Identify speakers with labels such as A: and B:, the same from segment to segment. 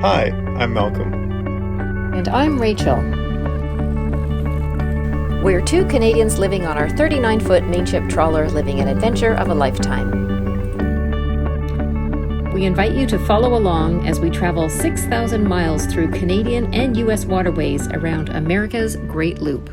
A: Hi, I'm Malcolm.
B: And I'm Rachel. We're two Canadians living on our 39-foot mainship trawler, living an adventure of a lifetime. We invite you to follow along as we travel 6,000 miles through Canadian and U.S. waterways around America's Great Loop.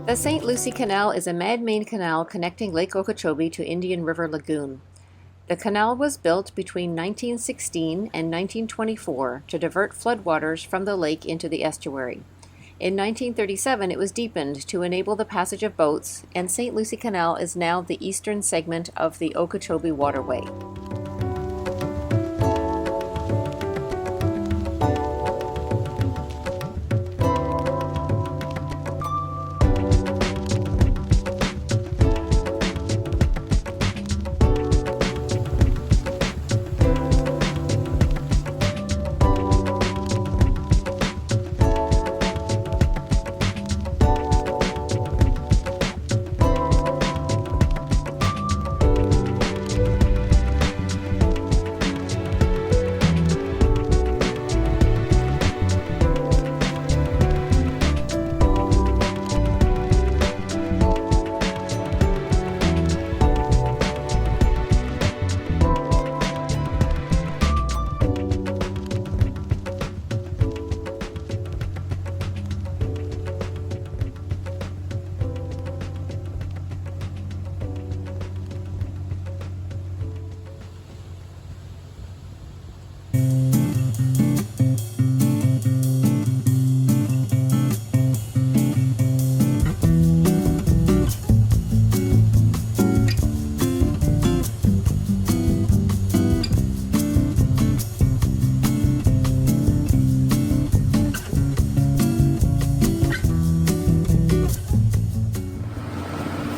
B: The St Lucie Canal is a man-made canal connecting Lake Okeechobee to Indian River Lagoon. The canal was built between 1916 and 1924 to divert floodwaters from the lake into the estuary. In 1937, it was deepened to enable the passage of boats, and St Lucie Canal is now the eastern segment of the Okeechobee Waterway.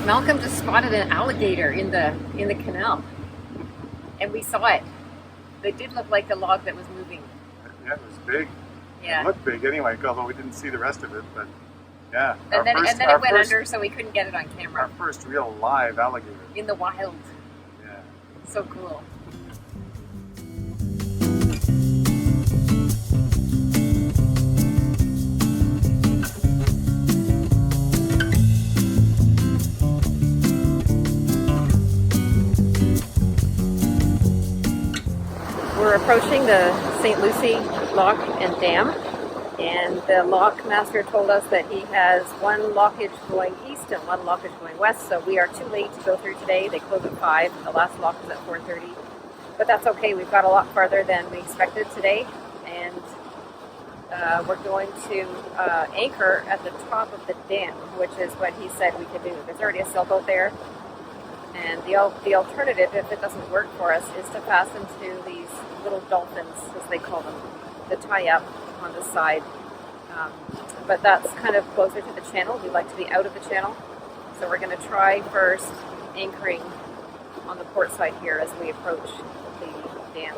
B: Malcolm just spotted an alligator in the canal, and we saw it. It did look like a log that was moving.
A: Yeah, it was big.
B: Yeah.
A: It looked big anyway, although we didn't see the rest of it, but yeah.
B: And then it went under, so we couldn't get it on camera.
A: Our first real live alligator.
B: In the wild.
A: Yeah.
B: So cool. We're approaching the St Lucie Lock and Dam, and the lock master told us that he has one lockage going east and one lockage going west, so we are too late to go through today. They close at 5. The last lock is at 4:30, but that's okay. We've got a lot farther than we expected today, and we're going to anchor at the top of the dam, which is what he said we could do. There's already a sailboat there, and the alternative, if it doesn't work for us, is to fasten to these little dolphins, as they call them, to tie up on the side. But that's kind of closer to the channel. We like to be out of the channel. So we're going to try first anchoring on the port side here as we approach the dam.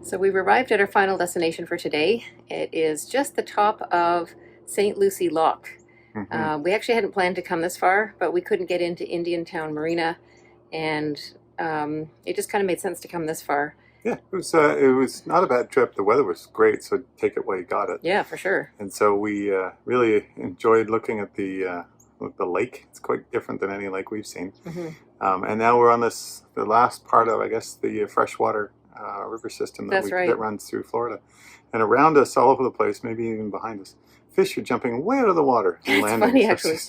B: So we've arrived at our final destination for today. It is just the top of St Lucie Lock.
A: Mm-hmm.
B: We actually hadn't planned to come this far, but we couldn't get into Indian Town Marina, and it just kind of made sense to come this far.
A: Yeah, it was not a bad trip. The weather was great, so take it while you got it.
B: Yeah, for sure.
A: And so we really enjoyed looking at the lake. It's quite different than any lake we've seen.
B: Mm-hmm.
A: And now we're on the last part of, I guess, the freshwater river system that runs through Florida. And around us, all over the place, maybe even behind us, fish are jumping way out of the water and
B: It's
A: landing.
B: funny, actually.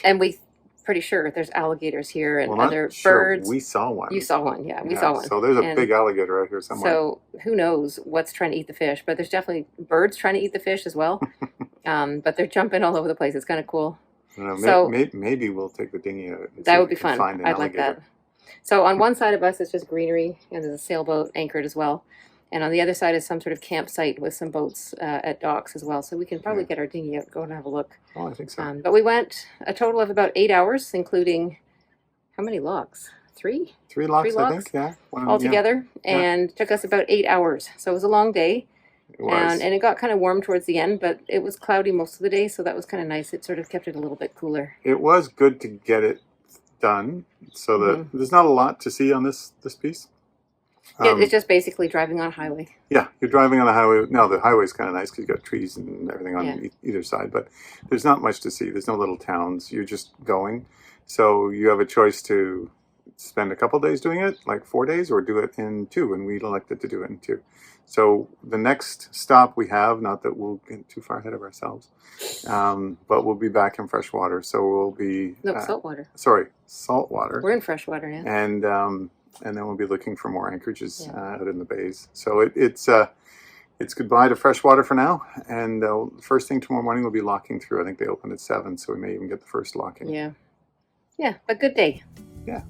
B: And we pretty sure there's alligators here and
A: well,
B: other
A: sure.
B: birds.
A: We saw one.
B: You saw one, yeah. We saw one.
A: So there's a big alligator out here somewhere.
B: So who knows what's trying to eat the fish, but there's definitely birds trying to eat the fish as well. But they're jumping all over the place. It's kind of cool.
A: So maybe we'll take the dinghy out.
B: That would be fun. I'd like that. So on one side of us is just greenery, and there's a sailboat anchored as well. And on the other side is some sort of campsite with some boats at docks as well. So we can probably get our dinghy out, go and have a look.
A: Oh, I think so.
B: But we went a total of about 8 hours, including how many locks? Three?
A: Three locks, I think, yeah.
B: Altogether. Yeah. And took us about 8 hours. So it was a long day.
A: It was.
B: And it got kind of warm towards the end, but it was cloudy most of the day, so that was kind of nice. It sort of kept it a little bit cooler.
A: It was good to get it done, so that there's not a lot to see on this piece.
B: It's just basically driving on a highway. Yeah,
A: you're driving on a highway. Now, the highway's kind of nice because you've got trees and everything on either side, but there's not much to see. There's no little towns. You're just going. So you have a choice to spend a couple days doing it, like 4 days, or do it in 2, and we elected to do it in 2. So the next stop we have, not that we'll get too far ahead of ourselves, but we'll be back in freshwater. So we'll be...
B: No, saltwater.
A: Sorry, saltwater.
B: We're in freshwater now.
A: And then we'll be looking for more anchorages out in the bays. So it's goodbye to freshwater for now. And first thing tomorrow morning we'll be locking through. I think they open at 7, so we may even get the first locking.
B: Yeah. Yeah, but good day.
A: Yeah.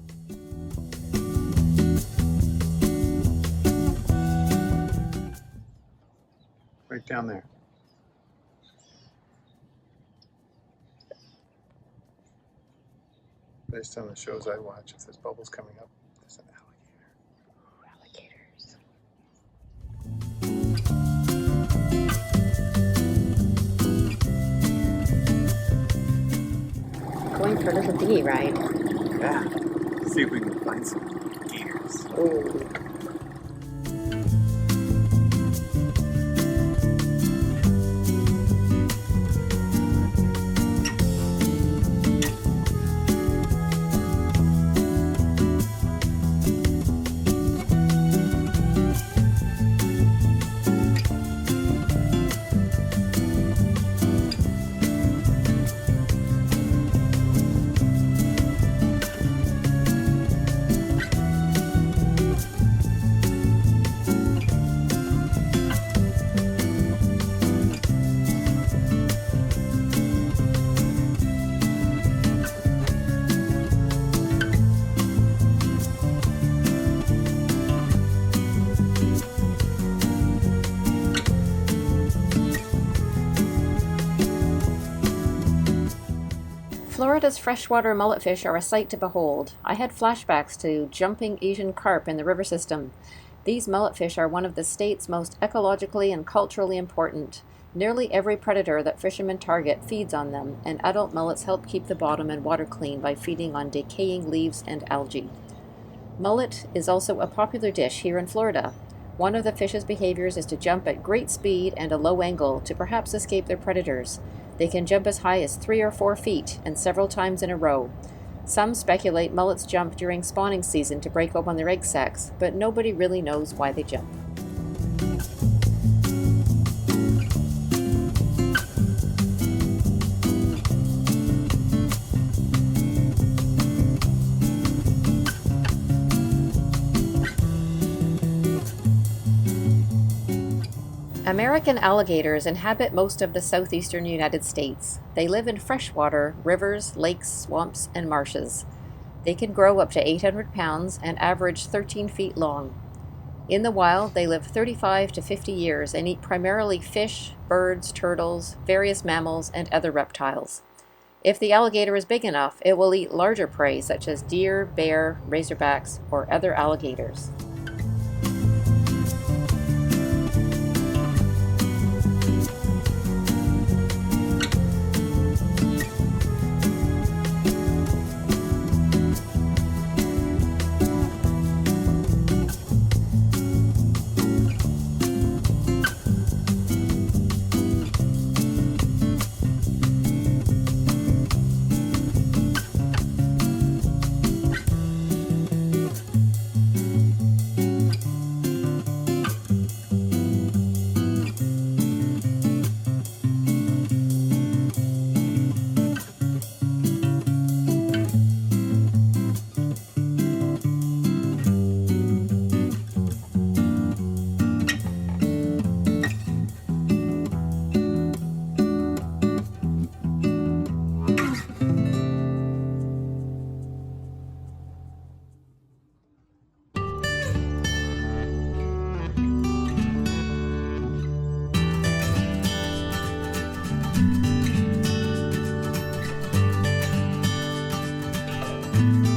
A: Right down there. Based on the shows I watch, if there's bubbles coming up, there's an
B: alligator. Going for a little dinghy ride.
A: Yeah. See if we can find some gators.
B: Oh. Florida's freshwater mulletfish are a sight to behold. I had flashbacks to jumping Asian carp in the river system. These mulletfish are one of the state's most ecologically and culturally important. Nearly every predator that fishermen target feeds on them, and adult mullets help keep the bottom and water clean by feeding on decaying leaves and algae. Mullet is also a popular dish here in Florida. One of the fish's behaviors is to jump at great speed and a low angle to perhaps escape their predators. They can jump as high as 3 or 4 feet and several times in a row. Some speculate mullets jump during spawning season to break open their egg sacs, but nobody really knows why they jump. American alligators inhabit most of the southeastern United States. They live in freshwater, rivers, lakes, swamps, and marshes. They can grow up to 800 pounds and average 13 feet long. In the wild, they live 35 to 50 years and eat primarily fish, birds, turtles, various mammals, and other reptiles. If the alligator is big enough, it will eat larger prey such as deer, bear, razorbacks, or other alligators.
A: Bye.